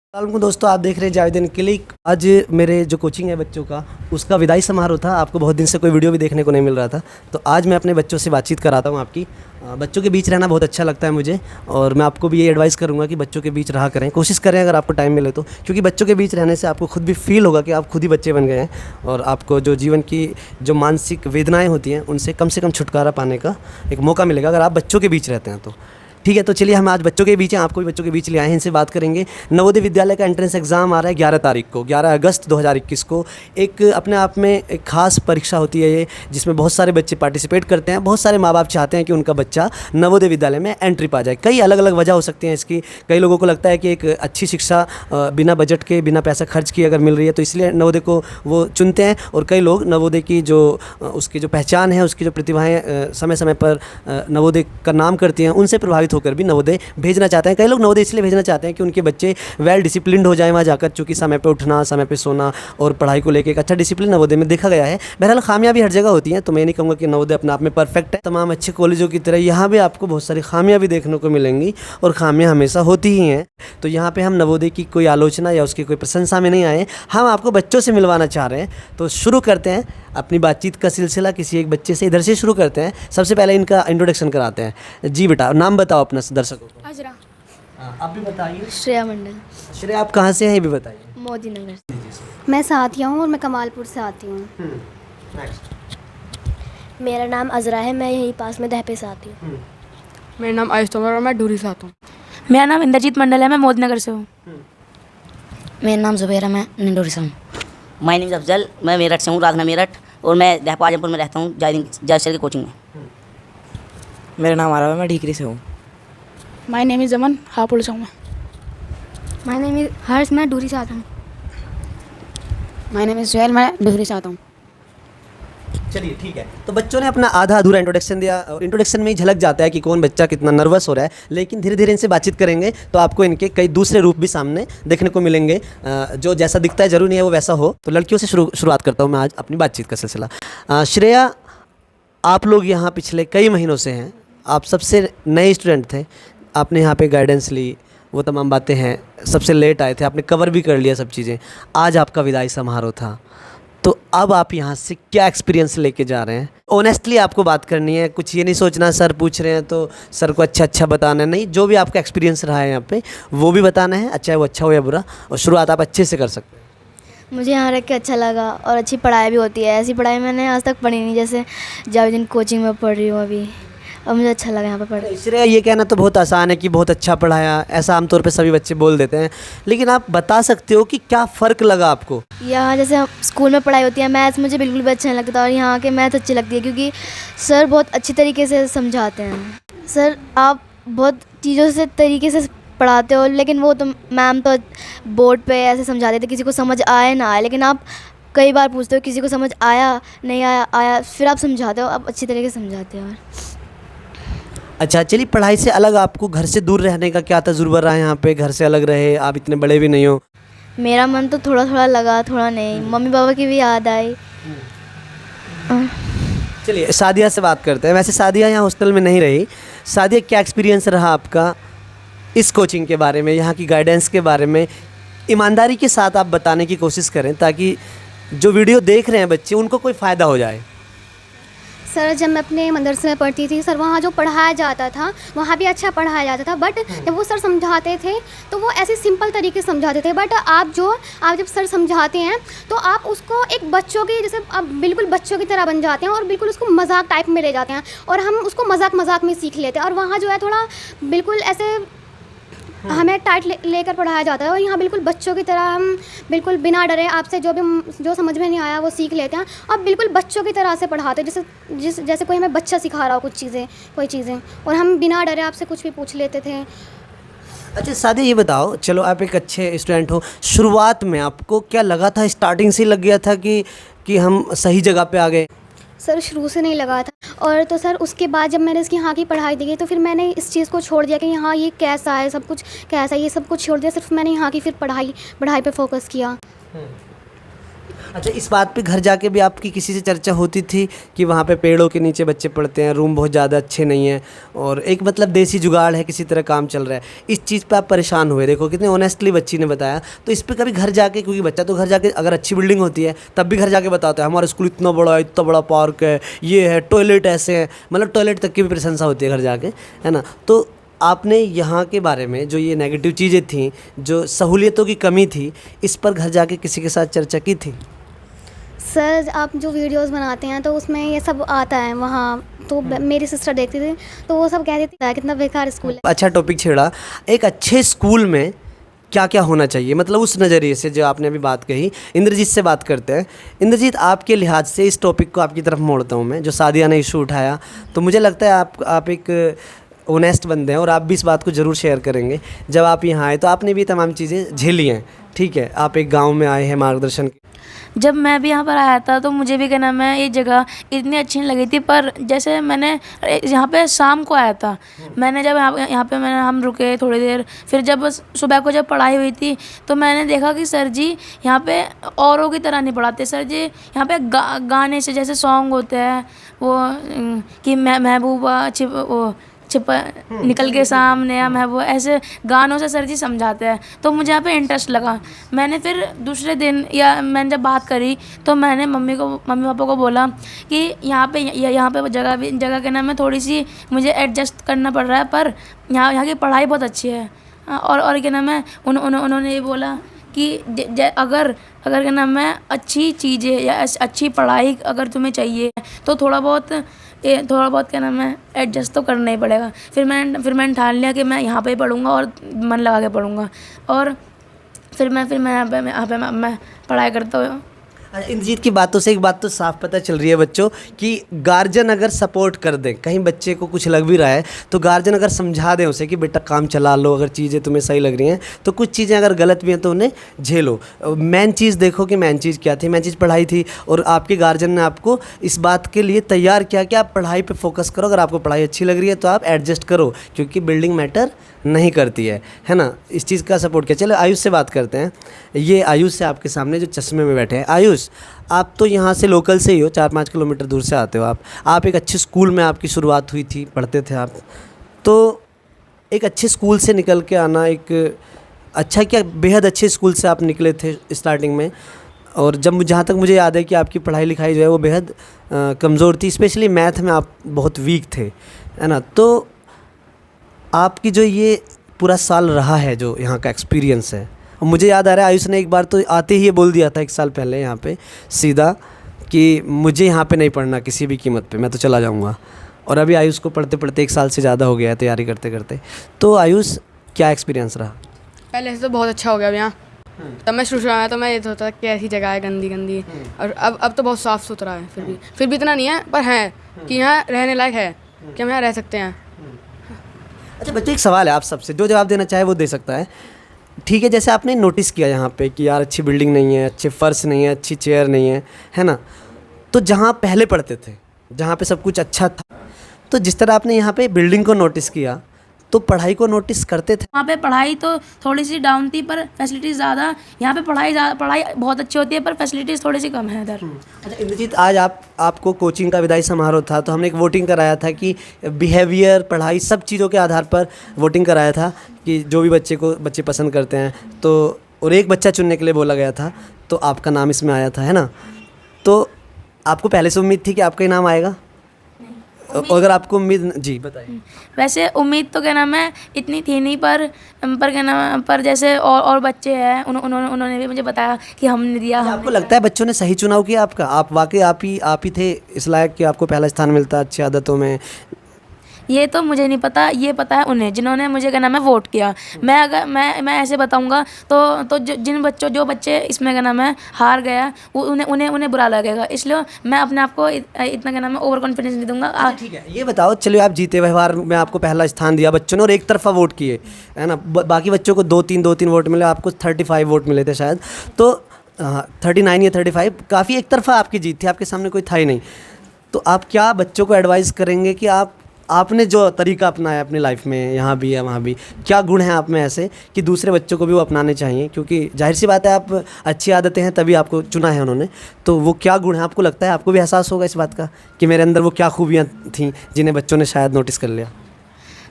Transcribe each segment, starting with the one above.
अस्सलामुअलैकुम दोस्तों, आप देख रहे हैं जावेदीन क्लिक। आज मेरे जो कोचिंग है बच्चों का, उसका विदाई समारोह था। आपको बहुत दिन से कोई वीडियो भी देखने को नहीं मिल रहा था, तो आज मैं अपने बच्चों से बातचीत कराता हूँ आपकी। बच्चों के बीच रहना बहुत अच्छा लगता है मुझे, और मैं आपको भी ये एडवाइस करूँगा कि बच्चों के बीच रहा करें, कोशिश करें अगर आपको टाइम मिले तो, क्योंकि बच्चों के बीच रहने से आपको खुद भी फील होगा कि आप खुद ही बच्चे बन गए हैं, और आपको जो जीवन की जो मानसिक वेदनाएँ होती हैं उनसे कम से कम छुटकारा पाने का एक मौका मिलेगा अगर आप बच्चों के बीच रहते हैं तो। ठीक है, तो चलिए हम आज बच्चों के बीच हैं, आपको भी बच्चों के बीच ले आए हैं, इनसे बात करेंगे। नवोदय विद्यालय का एंट्रेंस एग्ज़ाम आ रहा है 11 तारीख को, 11 अगस्त 2021 को। एक अपने आप में एक खास परीक्षा होती है ये, जिसमें बहुत सारे बच्चे पार्टिसिपेट करते हैं। बहुत सारे माँ बाप चाहते हैं कि उनका बच्चा नवोदय विद्यालय में एंट्री पा जाए। कई अलग अलग वजह हो सकती हैं इसकी। कई लोगों को लगता है कि एक अच्छी शिक्षा बिना बजट के, बिना पैसा खर्च किए अगर मिल रही है तो इसलिए नवोदय को वो चुनते हैं, और कई लोग नवोदय की जो उसकी जो पहचान है, उसकी जो प्रतिभाएँ समय समय पर नवोदय का नाम करती हैं, उनसे प्रभावित होकर भी नवोदय भेजना चाहते हैं। कई लोग नवोदय इसलिए भेजना चाहते हैं कि उनके बच्चे वेल डिसिप्लिन्ड हो जाएं वहाँ जाकर, चूँकि समय पे उठना, समय पे सोना और पढ़ाई को लेकर एक अच्छा डिसिप्लिन नवोदय में देखा गया है। बहरहाल खामियां भी हर जगह होती हैं, तो मैं नहीं कहूँगा कि नवोदय अपने आप में परफेक्ट है। तमाम अच्छे कॉलेजों की तरह यहाँ भी आपको बहुत सारी खामियां भी देखने को मिलेंगी, और खामियां हमेशा होती ही हैं। तो यहाँ पर हम नवोदय की कोई आलोचना या उसकी कोई प्रशंसा में नहीं आए, हम आपको बच्चों से मिलवाना चाह रहे हैं। तो शुरू करते हैं अपनी बातचीत का सिलसिला। किसी एक बच्चे से इधर से शुरू करते हैं। सबसे पहले इनका इंट्रोडक्शन कराते हैं। जी बेटा, नाम बताओ अपना दर्शकों को। अजरा। आप भी बताइए। श्रेया मंडल। श्रेया, आप कहाँ से हैं ये भी बताइए। मोदी नगर। मैं साथिया हूँ और मैं कमालपुर से आती हूँ। मेरा नाम अजरा है, मैं यहीं पास में दहपे से आती हूँ। मेरा नाम आयुष तोमर और मैं डूरी से आता हूँ। मेरा नाम इंद्रजीत मंडल है, मैं मोदी नगर से हूँ। मेरा नाम जुबैर है, मैं निंडोरी से हूँ। माय नेम इज़ अफजल, मैं मेरठ से हूँ, राधना मेरठ, और मैं दहपा आजमपुर में रहता हूँ, जायद सर की कोचिंग में। मेरा नाम आरव है, मैं ठीकरी से हूँ। माय नेम इज़ अमन, हापुड़ से हूँ मैं। माय नेम इज हर्ष, मैं डूरी से आता हूँ। माय नेम इज़ सुहेल, मैं डोहरी से आता हूँ। चलिए ठीक है, तो बच्चों ने अपना आधा अधूरा इंट्रोडक्शन दिया, और इंट्रोडक्शन में ही झलक जाता है कि कौन बच्चा कितना नर्वस हो रहा है। लेकिन धीरे धीरे इनसे बातचीत करेंगे तो आपको इनके कई दूसरे रूप भी सामने देखने को मिलेंगे। जो जैसा दिखता है जरूर नहीं है वो वैसा हो। तो लड़कियों से शुरुआत करता हूँ मैं आज अपनी बातचीत का सिलसिला। श्रेया, आप लोग यहाँ पिछले कई महीनों से हैं, आप सबसे नए स्टूडेंट थे, आपने यहाँ पे गाइडेंस ली, वो तमाम बातें हैं, सबसे लेट आए थे, आपने कवर भी कर लिया सब चीज़ें। आज आपका विदाई समारोह था, तो अब आप यहाँ से क्या एक्सपीरियंस लेके जा रहे हैं? ऑनेस्टली आपको बात करनी है, कुछ ये नहीं सोचना सर पूछ रहे हैं तो सर को अच्छा बताना है, नहीं, जो भी आपका एक्सपीरियंस रहा है यहाँ पे वो भी बताना है, चाहे वो अच्छा हो या बुरा, और शुरुआत आप अच्छे से कर सकते हैं। मुझे यहाँ रह के अच्छा लगा, और अच्छी पढ़ाई भी होती है। ऐसी पढ़ाई मैंने आज तक पढ़ी नहीं, जैसे जावेदीन कोचिंग में पढ़ रही हूँ अभी, और मुझे अच्छा लगा यहाँ पर पढ़। श्रेया, ये कहना तो बहुत आसान है कि बहुत अच्छा पढ़ाया, ऐसा आमतौर पे सभी बच्चे बोल देते हैं, लेकिन आप बता सकते हो कि क्या फ़र्क लगा आपको? यहाँ जैसे स्कूल में पढ़ाई होती है, मैथ्स मुझे बिल्कुल भी अच्छा नहीं लगता था, और यहाँ के मैथ अच्छी लगती है क्योंकि सर बहुत अच्छी तरीके से समझाते हैं। सर आप बहुत चीज़ों से तरीके से पढ़ाते हो, लेकिन वो तो मैम तो बोर्ड पे ऐसे समझाते थे, किसी को समझ आए ना आए, लेकिन आप कई बार पूछते हो किसी को समझ आया नहीं आया, फिर आप समझाते हो, आप अच्छी तरीके से समझाते हो। अच्छा, चलिए, पढ़ाई से अलग आपको घर से दूर रहने का क्या तजुर्बा रहा है? यहाँ पे घर से अलग रहे, आप इतने बड़े भी नहीं हो। मेरा मन तो थोड़ा थोड़ा लगा, थोड़ा नहीं। मम्मी पापा की भी याद आई। चलिए सादिया से बात करते हैं। वैसे सादिया यहाँ हॉस्टल में नहीं रही। सादिया, क्या एक्सपीरियंस रहा आपका इस कोचिंग के बारे में, यहाँ की गाइडेंस के बारे में? ईमानदारी के साथ आप बताने की कोशिश करें ताकि जो वीडियो देख रहे हैं बच्चे, उनको कोई फ़ायदा हो जाए। सर, जब मैं अपने मदरसे में पढ़ती थी सर, वहाँ जो पढ़ाया जाता था वहाँ भी अच्छा पढ़ाया जाता था, बट जब वो सर समझाते थे तो वो ऐसे सिंपल तरीके से समझाते थे। बट आप जब सर समझाते हैं तो आप उसको एक बच्चों की जैसे आप बिल्कुल बच्चों की तरह बन जाते हैं, और बिल्कुल उसको मजाक टाइप में ले जाते हैं, और हम उसको मजाक में सीख लेते हैं। और वहाँ जो है थोड़ा बिल्कुल ऐसे हमें टाइट लेकर पढ़ाया जाता है, और यहाँ बिल्कुल बच्चों की तरह हम बिल्कुल बिना डरे आपसे जो समझ में नहीं आया वो सीख लेते हैं, और बिल्कुल बच्चों की तरह से पढ़ाते हैं, जैसे कोई हमें बच्चा सिखा रहा हो कोई चीज़ें, और हम बिना डरे आपसे कुछ भी पूछ लेते थे। अच्छा सादिया, ये बताओ, चलो आप एक अच्छे स्टूडेंट हो, शुरुआत में आपको क्या लगा था? स्टार्टिंग से लग गया था कि हम सही जगह पे आ गए? सर, शुरू से नहीं लगा था, और तो सर उसके बाद जब मैंने इसकी यहाँ की पढ़ाई देखी तो फिर मैंने इस चीज़ को छोड़ दिया कि यहाँ ये कैसा है, सब कुछ कैसा है, ये सब कुछ छोड़ दिया। सिर्फ मैंने यहाँ की फिर पढ़ाई पे फोकस किया। अच्छा, इस बात पे घर जाके भी आपकी किसी से चर्चा होती थी कि वहाँ पे पेड़ों के नीचे बच्चे पढ़ते हैं, रूम बहुत ज़्यादा अच्छे नहीं हैं और एक मतलब देसी जुगाड़ है, किसी तरह काम चल रहा है, इस चीज़ पे आप परेशान हुए? देखो कितने ऑनेस्टली बच्ची ने बताया। तो इस पे कभी घर जाके, क्योंकि बच्चा तो घर जाके अगर अच्छी बिल्डिंग होती है तब भी घर जाके बताता है हमारा स्कूल इतना बड़ा है, इतना बड़ा पार्क है, ये है, टॉयलेट ऐसे हैं, मतलब टॉयलेट तक की भी प्रशंसा होती है घर जाके, है ना। तो आपने यहाँ के बारे में जो ये नेगेटिव चीज़ें थी, जो सहूलियतों की कमी थी, इस पर घर जाके किसी के साथ चर्चा की थी? सर आप जो वीडियोस बनाते हैं तो उसमें ये सब आता है वहाँ, तो मेरी सिस्टर देखती थी तो वो सब कहती थी कितना बेकार स्कूल है। अच्छा टॉपिक छेड़ा, एक अच्छे स्कूल में क्या क्या होना चाहिए, मतलब उस नज़रिए से जो आपने अभी बात कही। इंद्रजीत से बात करते हैं। इंद्रजीत, आपके लिहाज से इस टॉपिक को आपकी तरफ मोड़ता हूँ मैं, जो सादिया ने इशू उठाया, तो मुझे लगता है आप एक ऑनेस्ट बंदे हैं और आप भी इस बात को ज़रूर शेयर करेंगे। जब आप यहाँ आए तो आपने भी तमाम चीज़ें झेली हैं, ठीक है, आप एक गांव में आए हैं मार्गदर्शन के। जब मैं भी यहाँ पर आया था तो मुझे भी क्या नाम है ये जगह इतनी अच्छी नहीं लगी थी, पर जैसे मैंने यहाँ पे शाम को आया था, मैंने जब यहाँ पे हम रुके थोड़ी देर, फिर जब सुबह को जब पढ़ाई हुई थी तो मैंने देखा कि सर जी यहाँ पे औरों की तरह नहीं पढ़ाते। सर जी यहाँ पे गाने से, जैसे सॉन्ग होते हैं वो कि महबूबा छिपा निकल के सामने या महबूबा, ऐसे गानों से सर जी समझाते हैं। तो मुझे यहाँ पे इंटरेस्ट लगा। मैंने फिर दूसरे दिन या मैंने जब बात करी तो मैंने मम्मी पापा को बोला कि यहाँ पे जगह के नाम में थोड़ी सी मुझे एडजस्ट करना पड़ रहा है, पर यहाँ की पढ़ाई बहुत अच्छी है। और क्या नाम है उन्होंने ये बोला कि अगर क्या नाम है अच्छी चीज़ें या अच्छी पढ़ाई अगर तुम्हें चाहिए तो थोड़ा बहुत क्या नाम है एडजस्ट तो करना ही पड़ेगा। फिर मैंने ठान लिया कि मैं यहाँ पे ही पढ़ूँगा और मन लगा के पढ़ूँगा, और फिर मैं यहाँ पे मैं पढ़ाई करता हूँ। इंद्रजीत की बातों से एक बात तो साफ पता चल रही है बच्चों कि गार्जियन अगर सपोर्ट कर दे, कहीं बच्चे को कुछ लग भी रहा है तो गार्जियन अगर समझा दे उसे कि बेटा काम चला लो, अगर चीज़ें तुम्हें सही लग रही हैं तो कुछ चीज़ें अगर गलत भी हैं तो उन्हें झेलो। मेन चीज़ देखो कि मेन चीज़ क्या थी, मेन चीज़ पढ़ाई थी, और आपके गार्जियन ने आपको इस बात के लिए तैयार किया कि आप पढ़ाई पर फोकस करो, अगर आपको पढ़ाई अच्छी लग रही है तो आप एडजस्ट करो, क्योंकि बिल्डिंग मैटर नहीं करती है ना। इस चीज़ का सपोर्ट किया। चलो आयुष से बात करते हैं। ये आयुष से आपके सामने जो चश्मे में बैठे हैं। आयुष, आप तो यहाँ से लोकल से ही हो, 4-5 किलोमीटर दूर से आते हो आप एक अच्छे स्कूल में आपकी शुरुआत हुई थी, पढ़ते थे आप, तो एक अच्छे स्कूल से निकल के आना, एक अच्छा क्या बेहद अच्छे स्कूल से आप निकले थे स्टार्टिंग में, और जब जहाँ तक मुझे याद है कि आपकी पढ़ाई लिखाई जो है वो बेहद कमज़ोर थी, स्पेशली मैथ में आप बहुत वीक थे, है ना। तो आपकी जो ये पूरा साल रहा है, जो यहाँ का एक्सपीरियंस है, और मुझे याद आ रहा है आयुष ने एक बार तो आते ही ये बोल दिया था 1 साल पहले यहाँ पे सीधा कि मुझे यहाँ पे नहीं पढ़ना किसी भी कीमत पे, मैं तो चला जाऊँगा। और अभी आयुष को पढ़ते पढ़ते 1 साल से ज़्यादा हो गया है तैयारी करते करते। तो आयुष, क्या एक्सपीरियंस रहा? पहले से तो बहुत अच्छा हो गया यहाँ। तब मैं शुरू आया तो मैं ये सोचता कि ऐसी जगह है गंदी, और अब तो बहुत साफ़ सुथरा है। फिर भी इतना नहीं है, पर है कि यहाँ रहने लायक है, कि हम यहाँ रह सकते हैं। अच्छा बच्चों, एक सवाल है आप सबसे, जो जवाब देना चाहे वो दे सकता है, ठीक है। जैसे आपने नोटिस किया यहाँ पे कि यार अच्छी बिल्डिंग नहीं है, अच्छे फ़र्श नहीं है, अच्छी चेयर नहीं है ना, तो जहाँ पहले पढ़ते थे, जहाँ पे सब कुछ अच्छा था, तो जिस तरह आपने यहाँ पे बिल्डिंग को नोटिस किया तो पढ़ाई को नोटिस करते थे? वहाँ पे पढ़ाई तो थोड़ी सी डाउन थी, पर फैसिलिटीज़ ज़्यादा। यहाँ पे पढ़ाई बहुत अच्छी होती है, पर फैसिलिटीज़ थोड़ी सी कम है इधर। अच्छा इंद्रजीत, आज आपको कोचिंग का विदाई समारोह था, तो हमने एक वोटिंग कराया था कि बिहेवियर, पढ़ाई, सब चीज़ों के आधार पर वोटिंग कराया था कि जो भी बच्चे पसंद करते हैं, तो और एक बच्चा चुनने के लिए बोला गया था, तो आपका नाम इसमें आया था, है ना। तो आपको पहले से उम्मीद थी कि आपका ही नाम आएगा? अगर आपको उम्मीद, जी बताइए। वैसे उम्मीद तो क्या नाम है इतनी थी नहीं, पर क्या नाम, पर जैसे और बच्चे हैं उन्होंने भी मुझे बताया कि हमने दिया। आपको लगता है बच्चों ने सही चुनाव किया आपका? आप वाकई आप ही थे इस लायक कि आपको पहला स्थान मिलता अच्छी आदतों में? ये तो मुझे नहीं पता, ये पता है उन्हें जिन्होंने मुझे क्या नाम है वोट किया। मैं ऐसे बताऊंगा तो जो बच्चे इसमें क्या नाम है हार गया, उन्हें बुरा लगेगा, इसलिए मैं अपने आप को इतना क्या नाम है ओवर कॉन्फिडेंस नहीं दूंगा। ठीक है, ये बताओ, चलिए आप जीते, व्यवहार में आपको पहला स्थान दिया बच्चों ने और एक तरफा वोट किए, है ना, बाकी बच्चों को 2-3 वोट मिले, आपको 35 वोट मिले थे शायद, तो 39 या 35, काफ़ी एक तरफा आपकी जीत थी, आपके सामने कोई था ही नहीं। तो आप क्या बच्चों को एडवाइस करेंगे कि आप आपने जो तरीका अपनाया अपनी लाइफ में, यहाँ भी है वहाँ भी, क्या गुण हैं आप में ऐसे कि दूसरे बच्चों को भी वो अपनाने चाहिए? क्योंकि जाहिर सी बात है आप अच्छी आदतें हैं तभी आपको चुना है उन्होंने, तो वो क्या गुण है आपको लगता है, आपको भी एहसास होगा इस बात का कि मेरे अंदर वो क्या खूबियाँ थीं जिन्हें बच्चों ने शायद नोटिस कर लिया?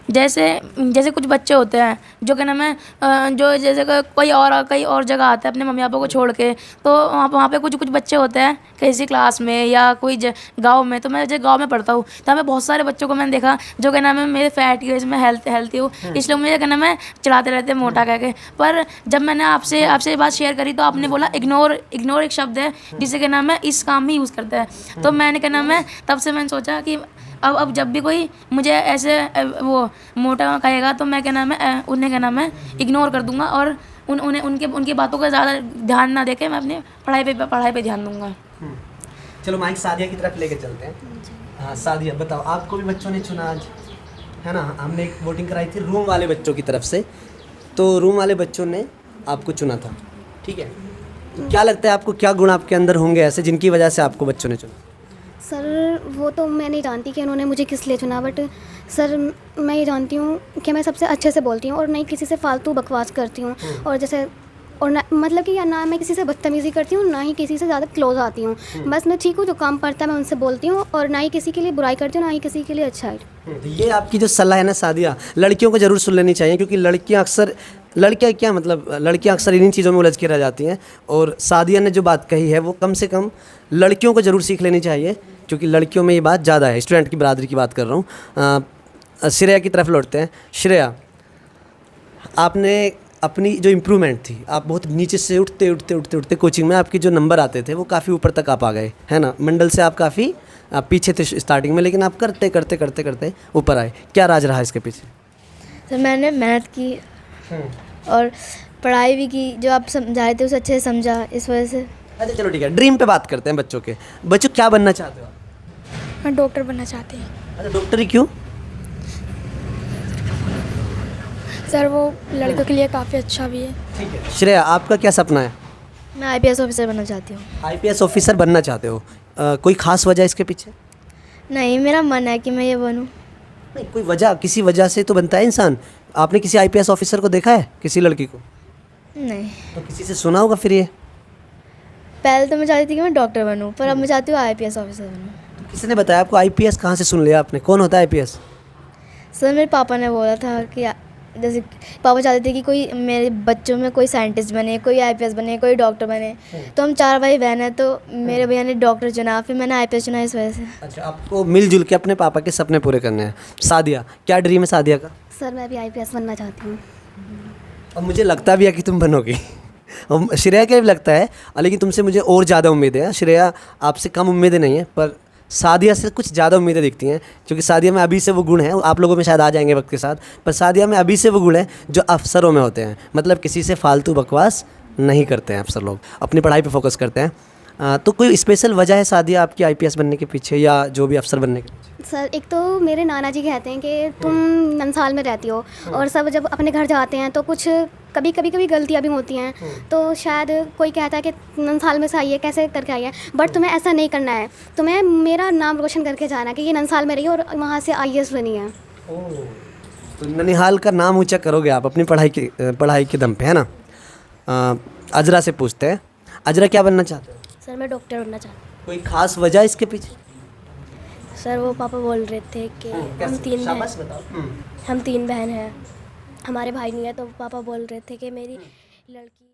जैसे जैसे कुछ बच्चे होते हैं जो क्या नाम है जो जैसे कोई और जगह आता है अपने मम्मी पापा को छोड़ के, तो वहाँ पे कुछ बच्चे होते हैं किसी क्लास में या कोई गांव में। तो मैं जब गांव में पढ़ता हूँ तो हमें बहुत सारे बच्चों को मैंने देखा जो क्या नाम है मेरे फैट की वजह से मैं हेल्थी हूँ, इसलिए मुझे क्या नाम है चढ़ाते रहते हैं मोटा कह के। पर जब मैंने आपसे ये बात शेयर करी तो आपने बोला इग्नोर एक शब्द है जिसे क्या नाम है इस काम में यूज़ करता है। तो मैंने क्या नाम है तब से मैंने सोचा कि अब जब भी कोई मुझे ऐसे वो मोटा कहेगा तो मैं क्या नाम है उन्हें क्या नाम है इग्नोर कर दूंगा और उन्हें उनकी बातों का ज़्यादा ध्यान ना देके मैं अपने पढ़ाई पे ध्यान दूंगा। चलो माइक सादिया की तरफ लेके चलते हैं। हाँ सादिया बताओ, आपको भी बच्चों ने चुना आज, है ना? हमने एक वोटिंग कराई थी रूम वाले बच्चों की तरफ से, तो रूम वाले बच्चों ने आपको चुना था, ठीक है? तो क्या लगता है आपको, क्या गुण आपके अंदर होंगे ऐसे जिनकी वजह से आपको बच्चों ने चुना? सर वो तो मैं नहीं जानती कि उन्होंने मुझे किस लिए चुना, बट सर मैं ये जानती हूँ कि मैं सबसे अच्छे से बोलती हूँ और नहीं किसी से फालतू बकवास करती हूँ, और जैसे और ना मतलब कि या ना मैं किसी से बदतमीज़ी करती हूँ ना ही किसी से ज़्यादा क्लोज आती हूँ। बस मैं ठीक हूँ, जो काम पड़ता है मैं उनसे बोलती हूँ और ना ही किसी के लिए बुराई करती हूँ ना ही किसी के लिए अच्छाई। तो ये आपकी जो सलाह है ना सादिया, लड़कियों को ज़रूर सुन लेनी चाहिए, क्योंकि लड़कियां अक्सर इन्हीं चीज़ों में उलझ के रह जाती हैं। और सादिया ने जो बात कही है वो कम से कम लड़कियों को ज़रूर सीख लेनी चाहिए, क्योंकि लड़कियों में ये बात ज़्यादा है। स्टूडेंट की बरादरी की बात कर रहा हूँ। श्रेया की तरफ लौटते हैं। श्रेया, आपने अपनी जो इम्प्रूवमेंट थी, आप बहुत नीचे से उठते कोचिंग में आपके जो नंबर आते थे वो काफ़ी ऊपर तक आप आ गए, है ना? मंडल से आप काफ़ी पीछे थे स्टार्टिंग में, लेकिन आप करते ऊपर आए। क्या राज रहा इसके पीछे? सर मैंने मेहनत की और पढ़ाई भी की, जो आप समझा रहे थे उसे अच्छे से समझा, इस वजह से। अच्छा चलो ठीक है, ड्रीम पे बात करते हैं बच्चों के। बच्चों क्या बनना चाहते हो आप? मैं डॉक्टर बनना चाहती हूँ। अच्छा डॉक्टर ही क्यों? सर वो लड़कों के लिए काफ़ी अच्छा भी है। ठीक है। श्रेया, आपका क्या सपना है? मैं IPS ऑफिसर बनना चाहती हूँ। IPS ऑफिसर बनना चाहते हो? कोई ख़ास वजह इसके पीछे? नहीं, मेरा मन है कि मैं ये बनूँ। नहीं, कोई वजह, किसी वजह से तो बनता है इंसान। आपने किसी IPS ऑफिसर को देखा है, किसी लड़की को? नहीं, तो किसी से सुना होगा फिर ये। पहले तो मैं चाहती थी कि मैं डॉक्टर बनूँ, पर अब मैं चाहती हूँ IPS ऑफिसर बनूँ। तो किसने बताया आपको? IPS कहाँ से सुन लिया आपने? कौन होता है IPS? सर मेरे पापा ने बोला था कि जैसे पापा चाहते थे कि कोई मेरे बच्चों में कोई साइंटिस्ट बने, कोई IPS बने, कोई डॉक्टर बने। तो हम 4 भाई बहन हैं, तो मेरे भैया ने डॉक्टर चुना, फिर मैंने IPS चुना इस वजह से। अच्छा, आपको मिलजुल के अपने पापा के सपने पूरे करने हैं। सादिया, क्या ड्रीम है सादिया का? सर मैं भी IPS बनना चाहती हूँ। और मुझे लगता भी है कि तुम बनोगी। और श्रेया का भी लगता है, लेकिन तुमसे मुझे और ज़्यादा उम्मीदें हैं। श्रेया आपसे कम उम्मीदें नहीं है, पर सादिया से कुछ ज़्यादा उम्मीदें दिखती हैं, क्योंकि सादिया में अभी से वो गुण हैं, आप लोगों में शायद आ जाएंगे वक्त के साथ, पर सादिया में अभी से वो गुण हैं जो अफसरों में होते हैं। मतलब किसी से फालतू बकवास नहीं करते हैं अफसर लोग, अपनी पढ़ाई पे फोकस करते हैं। तो कोई स्पेशल वजह है सादिया आपकी IPS बनने के पीछे या जो भी अफसर बनने के पीछे? सर एक तो मेरे नाना जी कहते हैं कि तुम नंसाल में रहती हो और सब जब अपने घर जाते हैं तो कुछ कभी गलतियाँ भी होती हैं, तो शायद कोई कहता है कि नंसाल में से आई है, कैसे करके आई है, बट तुम्हें ऐसा नहीं करना है। तुम्हें मेरा नाम रोशन करके जाना है कि ये नंसाल में रही है और वहाँ से IAS बनी है। तो ननिहाल का नाम ऊँचा करोगे आप अपनी पढ़ाई के दम पे, है ना? अजरा से पूछते हैं। अजरा, क्या बनना चाहते हो? सर मैं डॉक्टर बनना चाहती हूँ। कोई ख़ास वजह इसके पीछे? सर वो पापा बोल रहे थे कि हम 3 बहन हैं, हमारे भाई नहीं है, तो पापा बोल रहे थे कि मेरी लड़की